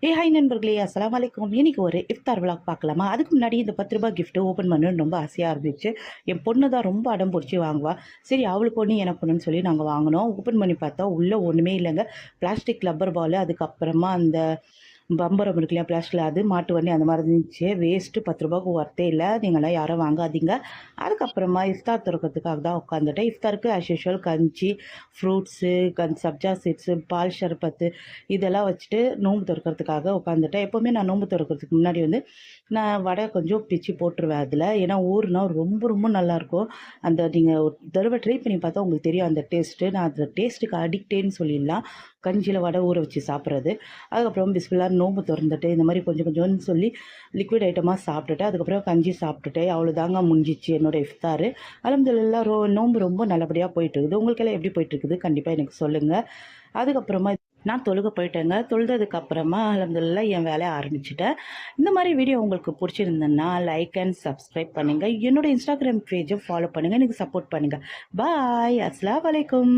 Hi நண்பர்களே, அஸ்ஸலாமு அலைக்கும். இன்னைக்கு ஒரு இஃப்தார் விலாக் பார்க்கலாமா? அதுக்கு முன்னாடி இந்த ₹10 கிஃப்ட் ஓப்பன் பண்ணணும்னு ரொம்ப ஆசையாக இருந்துச்சு. என் பொண்ணு தான் ரொம்ப அடம் பிடிச்சி வாங்குவா. சரி அவளுக்கு ஒன்று எனக்கு ஒன்றுன்னு சொல்லி நாங்கள் வாங்கினோம். ஓப்பன் பண்ணி பார்த்தா உள்ளே ஒன்றுமே இல்லைங்க. பிளாஸ்டிக் ரப்பர் பால், அதுக்கப்புறமா அந்த பம்பரம் இருக்கு இல்லையா பிளாஸ்டிக்கில், அது மாட்டு வண்டி அந்த மாதிரி இருந்துச்சு. வேஸ்ட்டு ₹10க்கு ஒர்த்தே இல்லை. நீங்களாம் யாரும் வாங்காதீங்க. அதுக்கப்புறமா இஃப்தார் திறக்கிறதுக்காக தான் உட்காந்துட்டேன். இஃப்தாருக்கு ஆஸ் யூஷுவல் கஞ்சி, ஃப்ரூட்ஸு, சப்ஜா சீட்ஸு, பால் ஷர்பத்து இதெல்லாம் வச்சுட்டு நோன்பு திறக்கிறதுக்காக உட்காந்துட்டேன். எப்போவுமே நான் நோன்பு திறக்கிறதுக்கு முன்னாடி வந்து நான் வடை கொஞ்சம் பிச்சு போட்டுருவேன் அதில். ஏன்னா ஊறுனா ரொம்ப ரொம்ப நல்லாயிருக்கும். அந்த நீங்கள் ஒரு தடவை ட்ரை பண்ணி பார்த்தா உங்களுக்கு தெரியும் அந்த டேஸ்ட்டு. நான் அந்த டேஸ்ட்டுக்கு அடிக்டேன்னு சொல்லிடலாம். கஞ்சியில் வடை ஊற வச்சு சாப்பிட்றது. அதுக்கப்புறம் பிஸ்மில்லாஹ் நோன்பு திறந்துட்டு இந்த மாதிரி கொஞ்சம் கொஞ்சம்னு சொல்லி லிக்விட் ஐட்டமாக சாப்பிட்டுட்டு அதுக்கப்புறம் கஞ்சி சாப்பிட்டுட்டு அவ்வளோதாங்க முடிஞ்சிச்சு என்னோடய இஃப்தார். அல்ஹம்துலில்லாஹ் நோன்பு ரொம்ப நல்லபடியாக போயிட்டுருக்குது. உங்களுக்கெல்லாம் எப்படி போயிட்டுருக்குது கண்டிப்பாக எனக்கு சொல்லுங்கள். அதுக்கப்புறமா நான் தொழுக போயிட்டேங்க. தொழுததுக்கப்புறமா அல்ஹம்துலில்லாஹ் என் வேலையை ஆரம்பிச்சுட்டேன். இந்த மாதிரி வீடியோ உங்களுக்கு பிடிச்சிருந்ததுன்னா லைக் அண்ட் சப்ஸ்கிரைப் பண்ணுங்கள். என்னோட இன்ஸ்டாகிராம் பேஜை ஃபாலோ பண்ணுங்கள். எனக்கு சப்போர்ட் பண்ணுங்கள். பாய். அஸ்ஸலாமு அலைக்கும்.